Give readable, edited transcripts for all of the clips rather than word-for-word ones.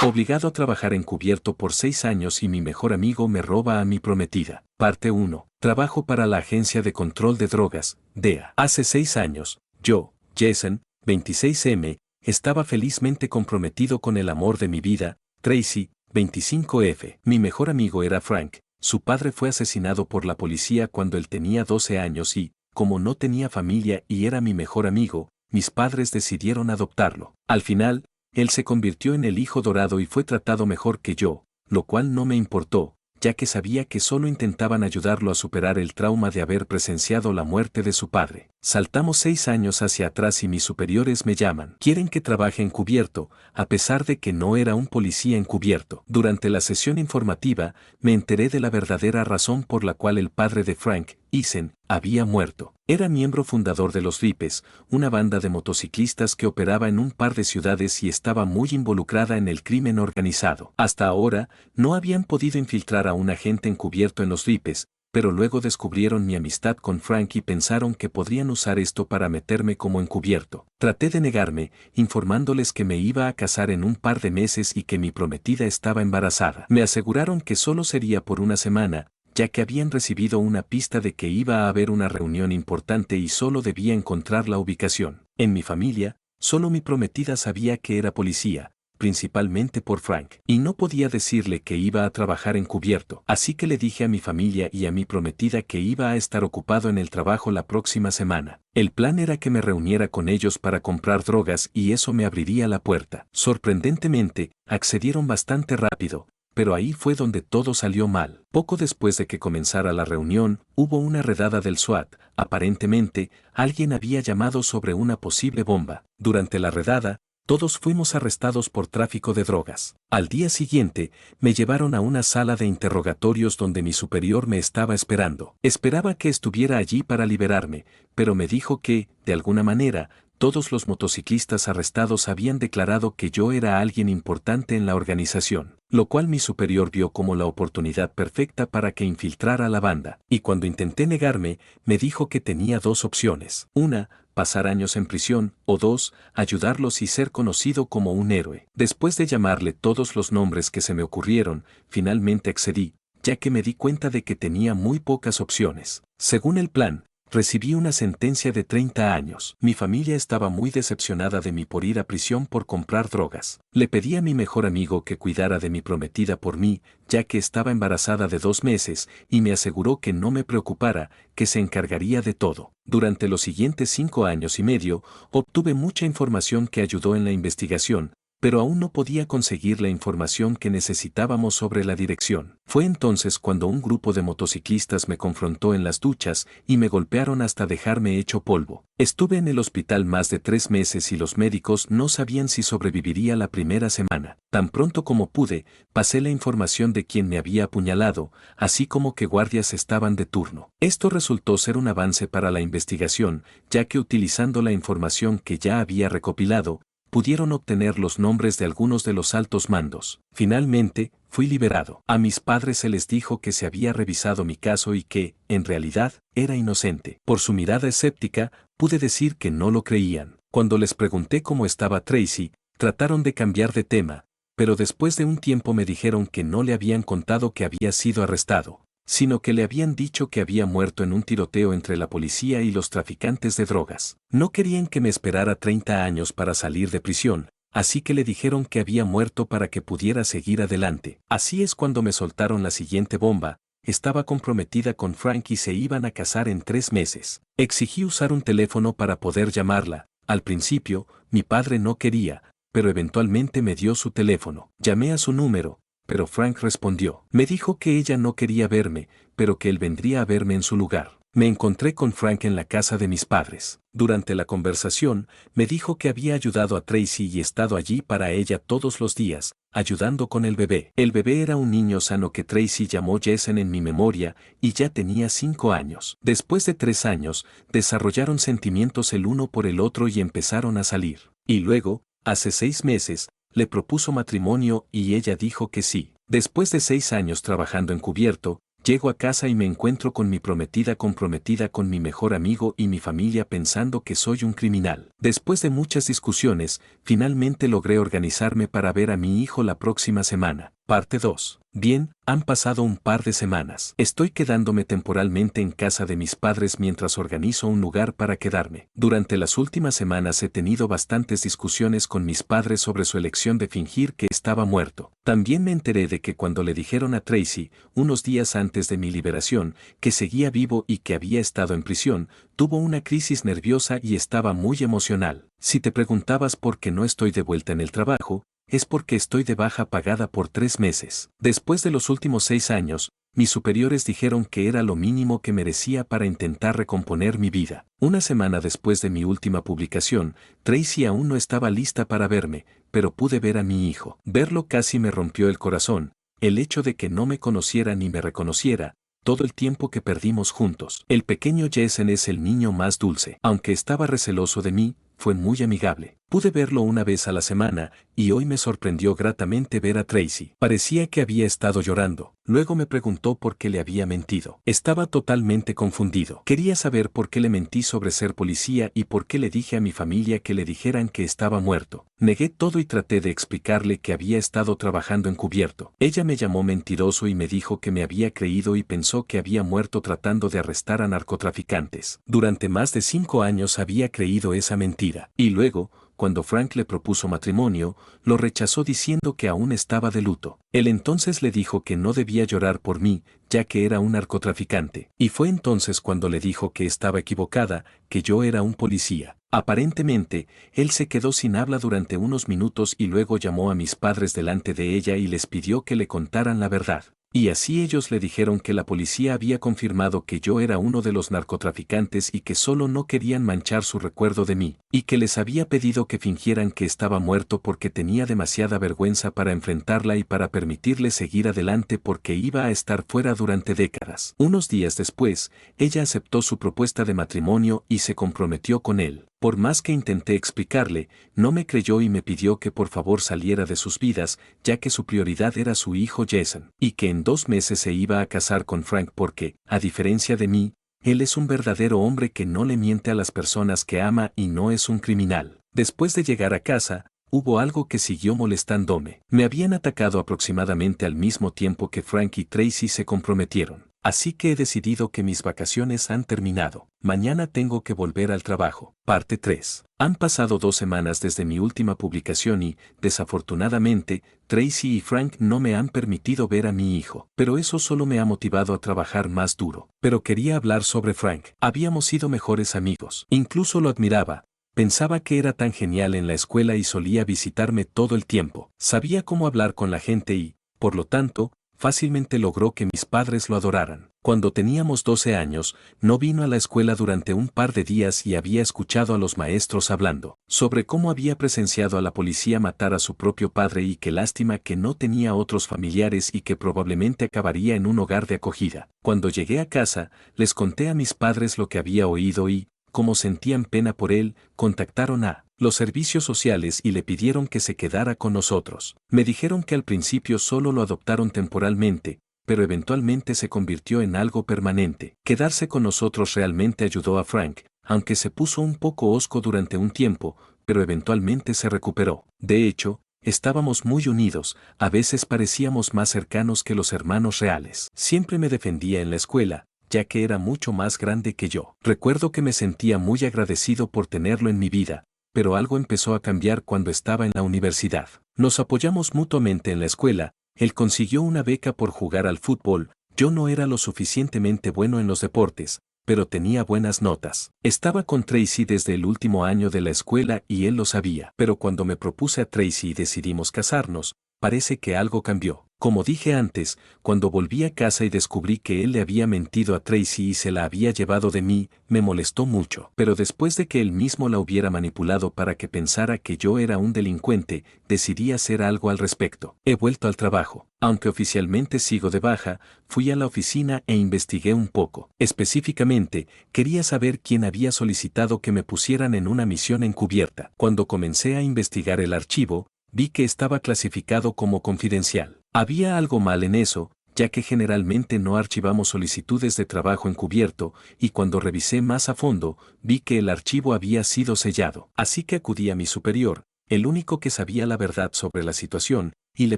Obligado a trabajar encubierto por 6 años y mi mejor amigo me roba a mi prometida. Parte 1. Trabajo para la Agencia de Control de Drogas, DEA. Hace 6 años, yo, Jason, 26M, estaba felizmente comprometido con el amor de mi vida, Tracy, 25F. Mi mejor amigo era Frank. Su padre fue asesinado por la policía cuando él tenía 12 años y, como no tenía familia y era mi mejor amigo, mis padres decidieron adoptarlo. Al final, él se convirtió en el hijo dorado y fue tratado mejor que yo, lo cual no me importó, ya que sabía que solo intentaban ayudarlo a superar el trauma de haber presenciado la muerte de su padre. Saltamos 6 años hacia atrás y mis superiores me llaman. Quieren que trabaje encubierto, a pesar de que no era un policía encubierto. Durante la sesión informativa, me enteré de la verdadera razón por la cual el padre de Frank, Eason, había muerto. Era miembro fundador de los Ripes, una banda de motociclistas que operaba en un par de ciudades y estaba muy involucrada en el crimen organizado. Hasta ahora, no habían podido infiltrar a un agente encubierto en los Ripes, pero luego descubrieron mi amistad con Frank y pensaron que podrían usar esto para meterme como encubierto. Traté de negarme, informándoles que me iba a casar en un par de meses y que mi prometida estaba embarazada. Me aseguraron que solo sería por una semana, ya que habían recibido una pista de que iba a haber una reunión importante y solo debía encontrar la ubicación. En mi familia, solo mi prometida sabía que era policía, principalmente por Frank, y no podía decirle que iba a trabajar encubierto, así que le dije a mi familia y a mi prometida que iba a estar ocupado en el trabajo la próxima semana. El plan era que me reuniera con ellos para comprar drogas y eso me abriría la puerta. Sorprendentemente, accedieron bastante rápido, pero ahí fue donde todo salió mal. Poco después de que comenzara la reunión, hubo una redada del SWAT. Aparentemente, alguien había llamado sobre una posible bomba. Durante la redada, todos fuimos arrestados por tráfico de drogas. Al día siguiente, me llevaron a una sala de interrogatorios donde mi superior me estaba esperando. Esperaba que estuviera allí para liberarme, pero me dijo que, de alguna manera, todos los motociclistas arrestados habían declarado que yo era alguien importante en la organización, lo cual mi superior vio como la oportunidad perfecta para que infiltrara a la banda. Y cuando intenté negarme, me dijo que tenía 2 opciones. Una, pasar años en prisión, o 2, ayudarlos y ser conocido como un héroe. Después de llamarle todos los nombres que se me ocurrieron, finalmente accedí, ya que me di cuenta de que tenía muy pocas opciones. Según el plan, recibí una sentencia de 30 años. Mi familia estaba muy decepcionada de mí por ir a prisión por comprar drogas. Le pedí a mi mejor amigo que cuidara de mi prometida por mí, ya que estaba embarazada de 2 meses, y me aseguró que no me preocupara, que se encargaría de todo. Durante los siguientes 5 años y medio, obtuve mucha información que ayudó en la investigación, pero aún no podía conseguir la información que necesitábamos sobre la dirección. Fue entonces cuando un grupo de motociclistas me confrontó en las duchas y me golpearon hasta dejarme hecho polvo. Estuve en el hospital más de 3 meses y los médicos no sabían si sobreviviría la primera semana. Tan pronto como pude, pasé la información de quien me había apuñalado, así como que guardias estaban de turno. Esto resultó ser un avance para la investigación, ya que utilizando la información que ya había recopilado, pudieron obtener los nombres de algunos de los altos mandos. Finalmente, fui liberado. A mis padres se les dijo que se había revisado mi caso y que, en realidad, era inocente. Por su mirada escéptica, pude decir que no lo creían. Cuando les pregunté cómo estaba Tracy, trataron de cambiar de tema, pero después de un tiempo me dijeron que no le habían contado que había sido arrestado, sino que le habían dicho que había muerto en un tiroteo entre la policía y los traficantes de drogas. No querían que me esperara 30 años para salir de prisión, así que le dijeron que había muerto para que pudiera seguir adelante. Así es cuando me soltaron la siguiente bomba. Estaba comprometida con Frank y se iban a casar en 3 meses. Exigí usar un teléfono para poder llamarla. Al principio, mi padre no quería, pero eventualmente me dio su teléfono. Llamé a su número, pero Frank respondió. Me dijo que ella no quería verme, pero que él vendría a verme en su lugar. Me encontré con Frank en la casa de mis padres. Durante la conversación, me dijo que había ayudado a Tracy y estado allí para ella todos los días, ayudando con el bebé. El bebé era un niño sano que Tracy llamó Jason en mi memoria, y ya tenía 5 años. Después de 3 años, desarrollaron sentimientos el uno por el otro y empezaron a salir. Y luego, hace 6 meses, le propuso matrimonio y ella dijo que sí. Después de 6 años trabajando encubierto, Llego a casa y me encuentro con mi prometida comprometida con mi mejor amigo y mi familia pensando que soy un criminal. Después de muchas discusiones, finalmente logré organizarme para ver a mi hijo la próxima semana. Parte 2. Bien, han pasado un par de semanas. Estoy quedándome temporalmente en casa de mis padres mientras organizo un lugar para quedarme. Durante las últimas semanas he tenido bastantes discusiones con mis padres sobre su elección de fingir que estaba muerto. También me enteré de que cuando le dijeron a Tracy, unos días antes de mi liberación, que seguía vivo y que había estado en prisión, tuvo una crisis nerviosa y estaba muy emocional. Si te preguntabas por qué no estoy de vuelta en el trabajo, es porque estoy de baja pagada por 3 meses. Después de los últimos 6 años, mis superiores dijeron que era lo mínimo que merecía para intentar recomponer mi vida. Una semana después de mi última publicación, Tracy aún no estaba lista para verme, pero pude ver a mi hijo. Verlo casi me rompió el corazón, el hecho de que no me conociera ni me reconociera, todo el tiempo que perdimos juntos. El pequeño Jason es el niño más dulce. Aunque estaba receloso de mí, fue muy amigable. Pude verlo una vez a la semana, y hoy me sorprendió gratamente ver a Tracy. Parecía que había estado llorando. Luego me preguntó por qué le había mentido. Estaba totalmente confundido. Quería saber por qué le mentí sobre ser policía y por qué le dije a mi familia que le dijeran que estaba muerto. Negué todo y traté de explicarle que había estado trabajando encubierto. Ella me llamó mentiroso y me dijo que me había creído y pensó que había muerto tratando de arrestar a narcotraficantes. Durante más de 5 años había creído esa mentira. Y luego, cuando Frank le propuso matrimonio, lo rechazó diciendo que aún estaba de luto. Él entonces le dijo que no debía llorar por mí, ya que era un narcotraficante. Y fue entonces cuando le dijo que estaba equivocada, que yo era un policía. Aparentemente, él se quedó sin habla durante unos minutos y luego llamó a mis padres delante de ella y les pidió que le contaran la verdad. Y así ellos le dijeron que la policía había confirmado que yo era uno de los narcotraficantes y que solo no querían manchar su recuerdo de mí, y que les había pedido que fingieran que estaba muerto porque tenía demasiada vergüenza para enfrentarla y para permitirle seguir adelante porque iba a estar fuera durante décadas. Unos días después, ella aceptó su propuesta de matrimonio y se comprometió con él. Por más que intenté explicarle, no me creyó y me pidió que por favor saliera de sus vidas, ya que su prioridad era su hijo Jason, y que en 2 meses se iba a casar con Frank porque, a diferencia de mí, él es un verdadero hombre que no le miente a las personas que ama y no es un criminal. Después de llegar a casa, hubo algo que siguió molestándome. Me habían atacado aproximadamente al mismo tiempo que Frank y Tracy se comprometieron. Así que he decidido que mis vacaciones han terminado. Mañana tengo que volver al trabajo. Parte 3. Han pasado 2 semanas desde mi última publicación y, desafortunadamente, Tracy y Frank no me han permitido ver a mi hijo. Pero eso solo me ha motivado a trabajar más duro. Pero quería hablar sobre Frank. Habíamos sido mejores amigos. Incluso lo admiraba. Pensaba que era tan genial en la escuela y solía visitarme todo el tiempo. Sabía cómo hablar con la gente y, por lo tanto, fácilmente logró que mis padres lo adoraran. Cuando teníamos 12 años, no vino a la escuela durante un par de días y había escuchado a los maestros hablando sobre cómo había presenciado a la policía matar a su propio padre y qué lástima que no tenía otros familiares y que probablemente acabaría en un hogar de acogida. Cuando llegué a casa, les conté a mis padres lo que había oído y, como sentían pena por él, contactaron a los servicios sociales y le pidieron que se quedara con nosotros. Me dijeron que al principio solo lo adoptaron temporalmente, pero eventualmente se convirtió en algo permanente. Quedarse con nosotros realmente ayudó a Frank, aunque se puso un poco hosco durante un tiempo, pero eventualmente se recuperó. De hecho, estábamos muy unidos, a veces parecíamos más cercanos que los hermanos reales. Siempre me defendía en la escuela, ya que era mucho más grande que yo. Recuerdo que me sentía muy agradecido por tenerlo en mi vida, pero algo empezó a cambiar cuando estaba en la universidad. Nos apoyamos mutuamente en la escuela, él consiguió una beca por jugar al fútbol, yo no era lo suficientemente bueno en los deportes, pero tenía buenas notas. Estaba con Tracy desde el último año de la escuela y él lo sabía. Pero cuando me propuse a Tracy y decidimos casarnos, parece que algo cambió. Como dije antes, cuando volví a casa y descubrí que él le había mentido a Tracy y se la había llevado de mí, me molestó mucho. Pero después de que él mismo la hubiera manipulado para que pensara que yo era un delincuente, decidí hacer algo al respecto. He vuelto al trabajo. Aunque oficialmente sigo de baja, fui a la oficina e investigué un poco. Específicamente, quería saber quién había solicitado que me pusieran en una misión encubierta. Cuando comencé a investigar el archivo, vi que estaba clasificado como confidencial. Había algo mal en eso, ya que generalmente no archivamos solicitudes de trabajo encubierto, y cuando revisé más a fondo, vi que el archivo había sido sellado. Así que acudí a mi superior, el único que sabía la verdad sobre la situación, y le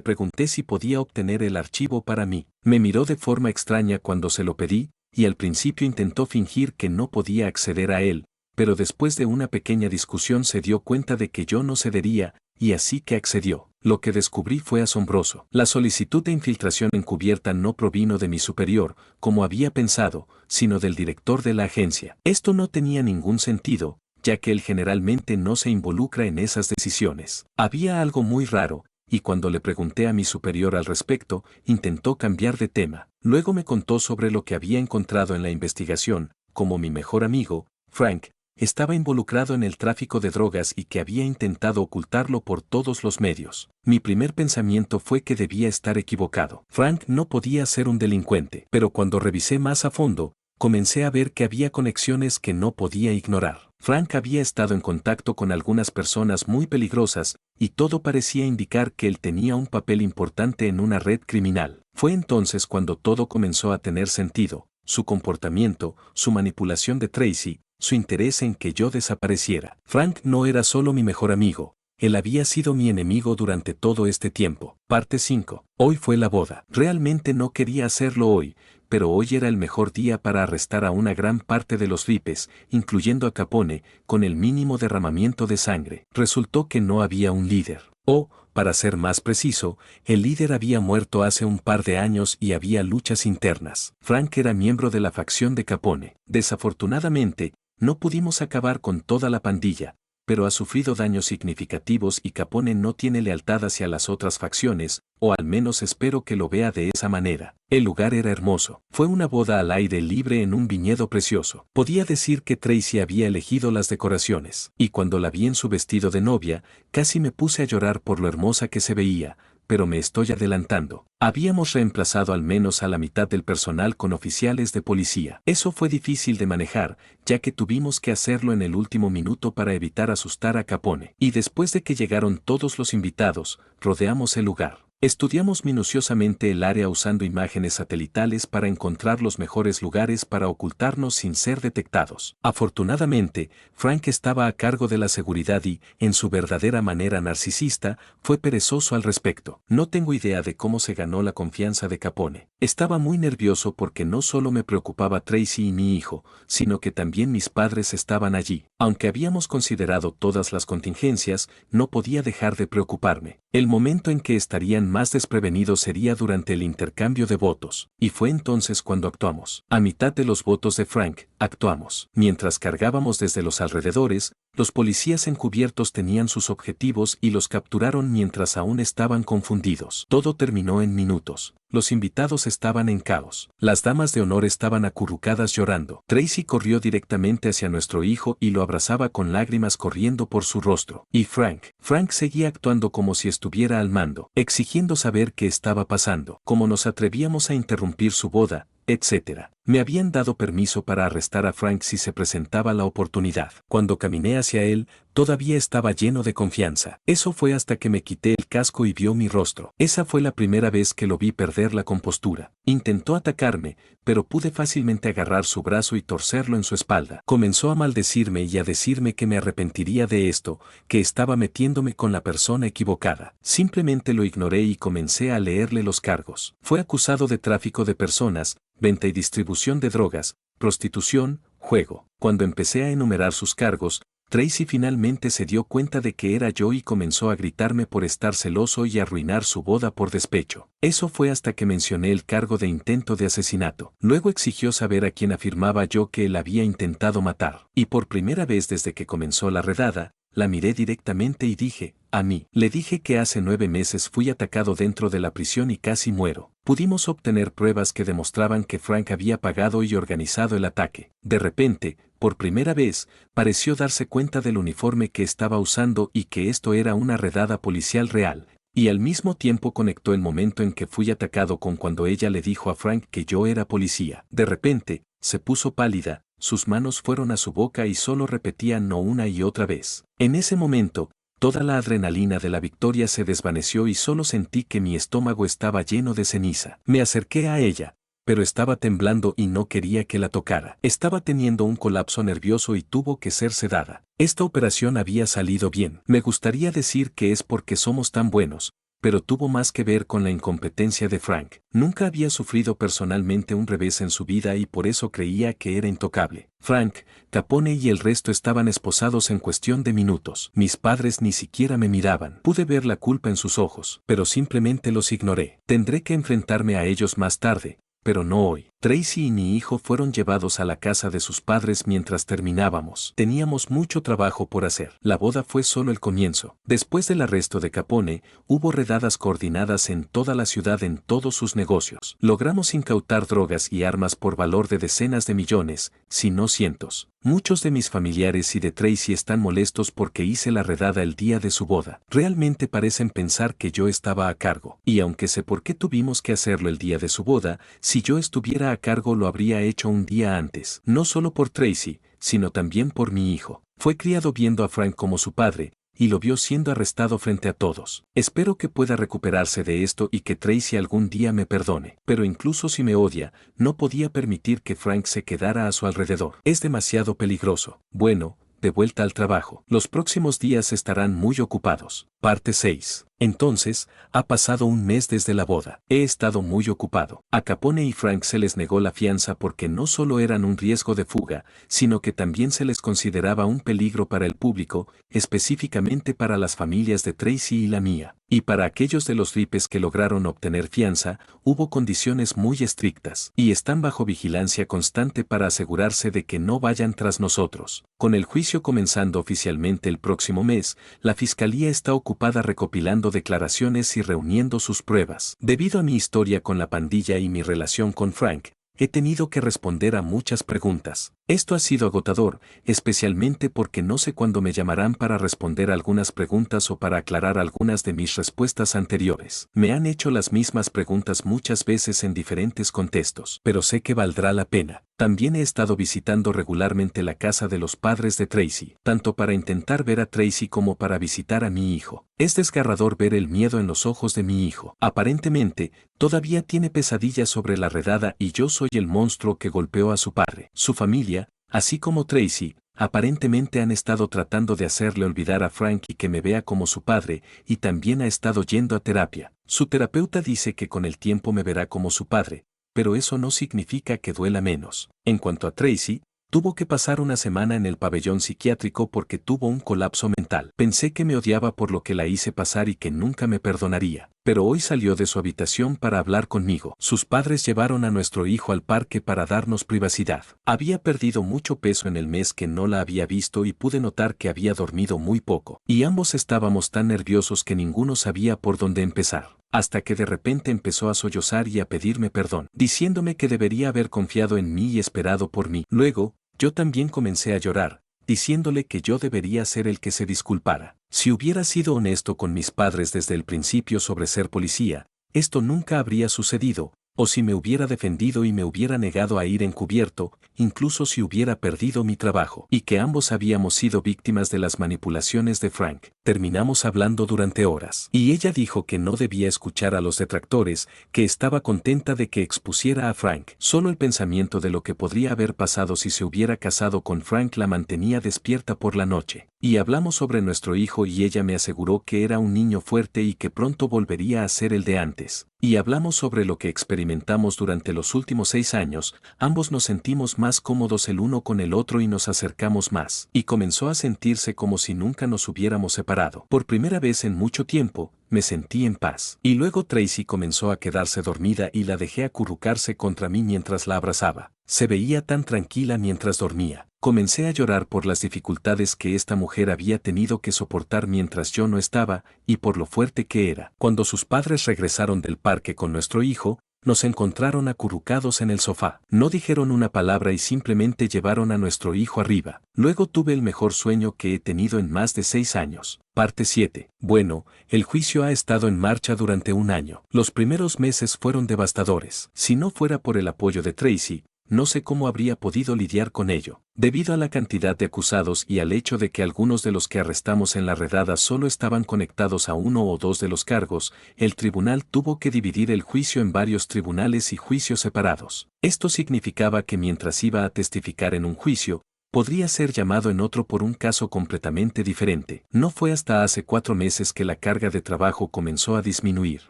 pregunté si podía obtener el archivo para mí. Me miró de forma extraña cuando se lo pedí, y al principio intentó fingir que no podía acceder a él, pero después de una pequeña discusión se dio cuenta de que yo no cedería, y así que accedió. Lo que descubrí fue asombroso. La solicitud de infiltración encubierta no provino de mi superior, como había pensado, sino del director de la agencia. Esto no tenía ningún sentido, ya que él generalmente no se involucra en esas decisiones. Había algo muy raro, y cuando le pregunté a mi superior al respecto, intentó cambiar de tema. Luego me contó sobre lo que había encontrado en la investigación, como mi mejor amigo, Frank, estaba involucrado en el tráfico de drogas y que había intentado ocultarlo por todos los medios. Mi primer pensamiento fue que debía estar equivocado. Frank no podía ser un delincuente, pero cuando revisé más a fondo, comencé a ver que había conexiones que no podía ignorar. Frank había estado en contacto con algunas personas muy peligrosas, y todo parecía indicar que él tenía un papel importante en una red criminal. Fue entonces cuando todo comenzó a tener sentido: su comportamiento, su manipulación de Tracy, su interés en que yo desapareciera. Frank no era solo mi mejor amigo, él había sido mi enemigo durante todo este tiempo. Parte 5. Hoy fue la boda. Realmente no quería hacerlo hoy, pero hoy era el mejor día para arrestar a una gran parte de los Ripes, incluyendo a Capone, con el mínimo derramamiento de sangre. Resultó que no había un líder. O, para ser más preciso, el líder había muerto hace un par de años y había luchas internas. Frank era miembro de la facción de Capone. Desafortunadamente, no pudimos acabar con toda la pandilla, pero ha sufrido daños significativos y Capone no tiene lealtad hacia las otras facciones, o al menos espero que lo vea de esa manera. El lugar era hermoso. Fue una boda al aire libre en un viñedo precioso. Podía decir que Tracy había elegido las decoraciones, y cuando la vi en su vestido de novia, casi me puse a llorar por lo hermosa que se veía. Pero me estoy adelantando. Habíamos reemplazado al menos a la mitad del personal con oficiales de policía. Eso fue difícil de manejar, ya que tuvimos que hacerlo en el último minuto para evitar asustar a Capone. Y después de que llegaron todos los invitados, rodeamos el lugar. Estudiamos minuciosamente el área usando imágenes satelitales para encontrar los mejores lugares para ocultarnos sin ser detectados. Afortunadamente, Frank estaba a cargo de la seguridad y, en su verdadera manera narcisista, fue perezoso al respecto. No tengo idea de cómo se ganó la confianza de Capone. Estaba muy nervioso porque no solo me preocupaba Tracy y mi hijo, sino que también mis padres estaban allí. Aunque habíamos considerado todas las contingencias, no podía dejar de preocuparme. El momento en que estarían más desprevenidos sería durante el intercambio de votos, y fue entonces cuando actuamos. A mitad de los votos de Frank, actuamos. Mientras cargábamos desde los alrededores, los policías encubiertos tenían sus objetivos y los capturaron mientras aún estaban confundidos. Todo terminó en minutos. Los invitados estaban en caos. Las damas de honor estaban acurrucadas llorando. Tracy corrió directamente hacia nuestro hijo y lo abrazaba con lágrimas corriendo por su rostro. Y Frank seguía actuando como si estuviera al mando, exigiendo saber qué estaba pasando, cómo nos atrevíamos a interrumpir su boda, etc. Me habían dado permiso para arrestar a Frank si se presentaba la oportunidad. Cuando caminé hacia él, todavía estaba lleno de confianza. Eso fue hasta que me quité el casco y vio mi rostro. Esa fue la primera vez que lo vi perder la compostura. Intentó atacarme, pero pude fácilmente agarrar su brazo y torcerlo en su espalda. Comenzó a maldecirme y a decirme que me arrepentiría de esto, que estaba metiéndome con la persona equivocada. Simplemente lo ignoré y comencé a leerle los cargos. Fue acusado de tráfico de personas, venta y distribución de drogas, prostitución, juego. Cuando empecé a enumerar sus cargos, Tracy finalmente se dio cuenta de que era yo y comenzó a gritarme por estar celoso y arruinar su boda por despecho. Eso fue hasta que mencioné el cargo de intento de asesinato. Luego exigió saber a quién afirmaba yo que él había intentado matar. Y por primera vez desde que comenzó la redada, la miré directamente y dije, a mí. Le dije que hace 9 meses fui atacado dentro de la prisión y casi muero. Pudimos obtener pruebas que demostraban que Frank había pagado y organizado el ataque. De repente, por primera vez, pareció darse cuenta del uniforme que estaba usando y que esto era una redada policial real. Y al mismo tiempo conectó el momento en que fui atacado con cuando ella le dijo a Frank que yo era policía. De repente, se puso pálida, sus manos fueron a su boca y solo repetía no una y otra vez. En ese momento, Toda la adrenalina de la victoria se desvaneció y solo sentí que mi estómago estaba lleno de ceniza. Me acerqué a ella, pero estaba temblando y no quería que la tocara. Estaba teniendo un colapso nervioso y tuvo que ser sedada. Esta operación había salido bien. Me gustaría decir que es porque somos tan buenos, pero tuvo más que ver con la incompetencia de Frank. Nunca había sufrido personalmente un revés en su vida y por eso creía que era intocable. Frank, Capone y el resto estaban esposados en cuestión de minutos. Mis padres ni siquiera me miraban. Pude ver la culpa en sus ojos, pero simplemente los ignoré. Tendré que enfrentarme a ellos más tarde, pero no hoy. Tracy y mi hijo fueron llevados a la casa de sus padres mientras terminábamos. Teníamos mucho trabajo por hacer. La boda fue solo el comienzo. Después del arresto de Capone, hubo redadas coordinadas en toda la ciudad en todos sus negocios. Logramos incautar drogas y armas por valor de decenas de millones, si no cientos. Muchos de mis familiares y de Tracy están molestos porque hice la redada el día de su boda. Realmente parecen pensar que yo estaba a cargo. Y aunque sé por qué tuvimos que hacerlo el día de su boda, si yo estuviera a cargo lo habría hecho un día antes. No solo por Tracy, sino también por mi hijo. Fue criado viendo a Frank como su padre, y lo vio siendo arrestado frente a todos. Espero que pueda recuperarse de esto y que Tracy algún día me perdone. Pero incluso si me odia, no podía permitir que Frank se quedara a su alrededor. Es demasiado peligroso. Bueno, de vuelta al trabajo. Los próximos días estarán muy ocupados. Parte 6. Entonces, ha pasado un mes desde la boda. He estado muy ocupado. A Capone y Frank se les negó la fianza porque no solo eran un riesgo de fuga, sino que también se les consideraba un peligro para el público, específicamente para las familias de Tracy y la mía. Y para aquellos de los ripes que lograron obtener fianza, hubo condiciones muy estrictas, y están bajo vigilancia constante para asegurarse de que no vayan tras nosotros. Con el juicio comenzando oficialmente el próximo mes, la fiscalía está ocupada recopilando declaraciones y reuniendo sus pruebas. Debido a mi historia con la pandilla y mi relación con Frank, he tenido que responder a muchas preguntas. Esto ha sido agotador, especialmente porque no sé cuándo me llamarán para responder algunas preguntas o para aclarar algunas de mis respuestas anteriores. Me han hecho las mismas preguntas muchas veces en diferentes contextos, pero sé que valdrá la pena. También he estado visitando regularmente la casa de los padres de Tracy, tanto para intentar ver a Tracy como para visitar a mi hijo. Es desgarrador ver el miedo en los ojos de mi hijo. Aparentemente, todavía tiene pesadillas sobre la redada y yo soy el monstruo que golpeó a su padre. Su familia, así como Tracy, aparentemente han estado tratando de hacerle olvidar a Frank y que me vea como su padre, y también ha estado yendo a terapia. Su terapeuta dice que con el tiempo me verá como su padre, pero eso no significa que duela menos. En cuanto a Tracy, tuvo que pasar una semana en el pabellón psiquiátrico porque tuvo un colapso mental. Pensé que me odiaba por lo que la hice pasar y que nunca me perdonaría. Pero hoy salió de su habitación para hablar conmigo. Sus padres llevaron a nuestro hijo al parque para darnos privacidad. Había perdido mucho peso en el mes que no la había visto y pude notar que había dormido muy poco. Y ambos estábamos tan nerviosos que ninguno sabía por dónde empezar. Hasta que de repente empezó a sollozar y a pedirme perdón, diciéndome que debería haber confiado en mí y esperado por mí. Luego, yo también comencé a llorar, diciéndole que yo debería ser el que se disculpara. Si hubiera sido honesto con mis padres desde el principio sobre ser policía, esto nunca habría sucedido, o si me hubiera defendido y me hubiera negado a ir encubierto, incluso si hubiera perdido mi trabajo, y que ambos habíamos sido víctimas de las manipulaciones de Frank. Terminamos hablando durante horas, y ella dijo que no debía escuchar a los detractores, que estaba contenta de que expusiera a Frank. Solo el pensamiento de lo que podría haber pasado si se hubiera casado con Frank la mantenía despierta por la noche. Y hablamos sobre nuestro hijo y ella me aseguró que era un niño fuerte y que pronto volvería a ser el de antes. Y hablamos sobre lo que experimentamos durante los últimos 6 años, ambos nos sentimos más cómodos el uno con el otro y nos acercamos más. Y comenzó a sentirse como si nunca nos hubiéramos separado. Por primera vez en mucho tiempo, me sentí en paz. Y luego Tracy comenzó a quedarse dormida y la dejé acurrucarse contra mí mientras la abrazaba. Se veía tan tranquila mientras dormía. Comencé a llorar por las dificultades que esta mujer había tenido que soportar mientras yo no estaba, y por lo fuerte que era. Cuando sus padres regresaron del parque con nuestro hijo, nos encontraron acurrucados en el sofá. No dijeron una palabra y simplemente llevaron a nuestro hijo arriba. Luego tuve el mejor sueño que he tenido en más de 6 años. Parte 7. Bueno, el juicio ha estado en marcha durante un año. Los primeros meses fueron devastadores. Si no fuera por el apoyo de Tracy, no sé cómo habría podido lidiar con ello. Debido a la cantidad de acusados y al hecho de que algunos de los que arrestamos en la redada solo estaban conectados a uno o dos de los cargos, el tribunal tuvo que dividir el juicio en varios tribunales y juicios separados. Esto significaba que mientras iba a testificar en un juicio, podría ser llamado en otro por un caso completamente diferente. No fue hasta hace 4 meses que la carga de trabajo comenzó a disminuir.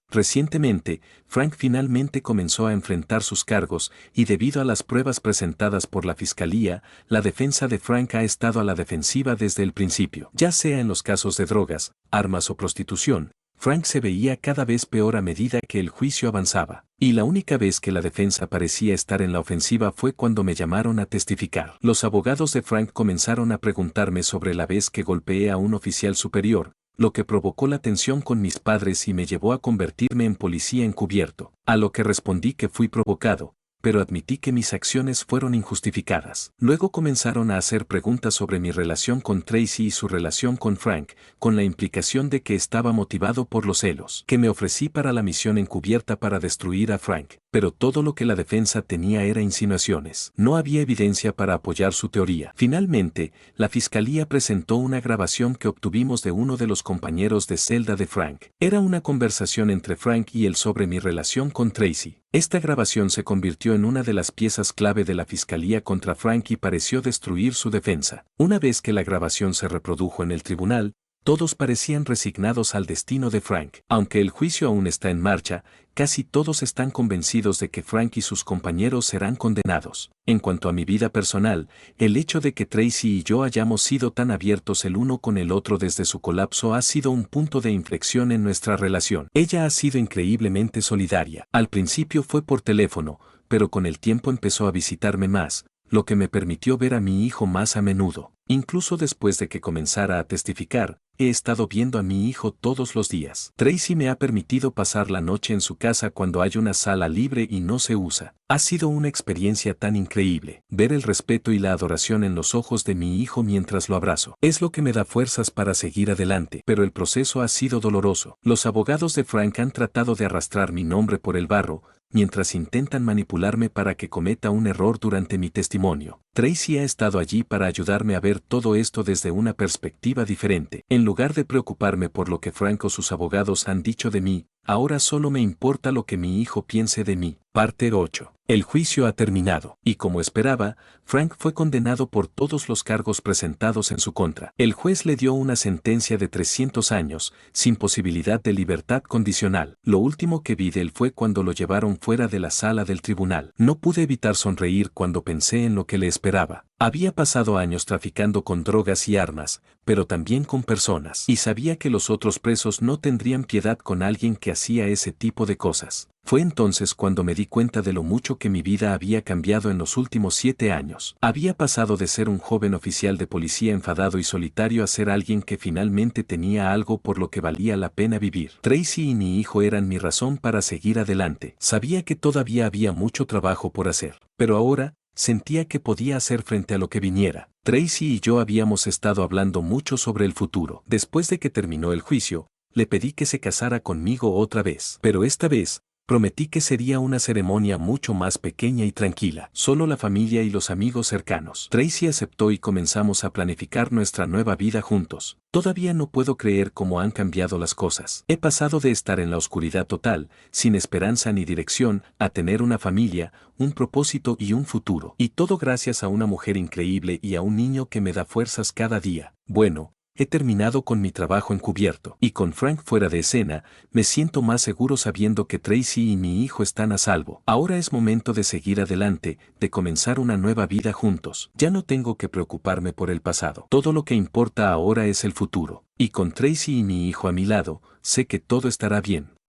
Recientemente, Frank finalmente comenzó a enfrentar sus cargos y debido a las pruebas presentadas por la fiscalía, la defensa de Frank ha estado a la defensiva desde el principio. Ya sea en los casos de drogas, armas o prostitución, Frank se veía cada vez peor a medida que el juicio avanzaba, y la única vez que la defensa parecía estar en la ofensiva fue cuando me llamaron a testificar. Los abogados de Frank comenzaron a preguntarme sobre la vez que golpeé a un oficial superior, lo que provocó la tensión con mis padres y me llevó a convertirme en policía encubierto, a lo que respondí que fui provocado, pero admití que mis acciones fueron injustificadas. Luego comenzaron a hacer preguntas sobre mi relación con Tracy y su relación con Frank, con la implicación de que estaba motivado por los celos que me ofrecí para la misión encubierta para destruir a Frank, pero todo lo que la defensa tenía era insinuaciones. No había evidencia para apoyar su teoría. Finalmente, la fiscalía presentó una grabación que obtuvimos de uno de los compañeros de celda de Frank. Era una conversación entre Frank y él sobre mi relación con Tracy. Esta grabación se convirtió en una de las piezas clave de la fiscalía contra Frank y pareció destruir su defensa. Una vez que la grabación se reprodujo en el tribunal, todos parecían resignados al destino de Frank. Aunque el juicio aún está en marcha, casi todos están convencidos de que Frank y sus compañeros serán condenados. En cuanto a mi vida personal, el hecho de que Tracy y yo hayamos sido tan abiertos el uno con el otro desde su colapso ha sido un punto de inflexión en nuestra relación. Ella ha sido increíblemente solidaria. Al principio fue por teléfono, pero con el tiempo empezó a visitarme más, lo que me permitió ver a mi hijo más a menudo. Incluso después de que comenzara a testificar, he estado viendo a mi hijo todos los días. Tracy me ha permitido pasar la noche en su casa cuando hay una sala libre y no se usa. Ha sido una experiencia tan increíble. Ver el respeto y la adoración en los ojos de mi hijo mientras lo abrazo es lo que me da fuerzas para seguir adelante, pero el proceso ha sido doloroso. Los abogados de Frank han tratado de arrastrar mi nombre por el barro, mientras intentan manipularme para que cometa un error durante mi testimonio. Tracy ha estado allí para ayudarme a ver todo esto desde una perspectiva diferente. En lugar de preocuparme por lo que Frank o sus abogados han dicho de mí, ahora solo me importa lo que mi hijo piense de mí. Parte 8. El juicio ha terminado, y como esperaba, Frank fue condenado por todos los cargos presentados en su contra. El juez le dio una sentencia de 300 años, sin posibilidad de libertad condicional. Lo último que vi de él fue cuando lo llevaron fuera de la sala del tribunal. No pude evitar sonreír cuando pensé en lo que le esperaba. Había pasado años traficando con drogas y armas, pero también con personas, y sabía que los otros presos no tendrían piedad con alguien que hacía ese tipo de cosas. Fue entonces cuando me di cuenta de lo mucho que mi vida había cambiado en los últimos 7 años. Había pasado de ser un joven oficial de policía enfadado y solitario a ser alguien que finalmente tenía algo por lo que valía la pena vivir. Tracy y mi hijo eran mi razón para seguir adelante. Sabía que todavía había mucho trabajo por hacer, pero ahora sentía que podía hacer frente a lo que viniera. Tracy y yo habíamos estado hablando mucho sobre el futuro. Después de que terminó el juicio, le pedí que se casara conmigo otra vez, pero esta vez, prometí que sería una ceremonia mucho más pequeña y tranquila, solo la familia y los amigos cercanos. Tracy aceptó y comenzamos a planificar nuestra nueva vida juntos. Todavía no puedo creer cómo han cambiado las cosas. He pasado de estar en la oscuridad total, sin esperanza ni dirección, a tener una familia, un propósito y un futuro. Y todo gracias a una mujer increíble y a un niño que me da fuerzas cada día. Bueno, he terminado con mi trabajo encubierto, y con Frank fuera de escena, me siento más seguro sabiendo que Tracy y mi hijo están a salvo. Ahora es momento de seguir adelante, de comenzar una nueva vida juntos. Ya no tengo que preocuparme por el pasado. Todo lo que importa ahora es el futuro. Y con Tracy y mi hijo a mi lado, sé que todo estará bien.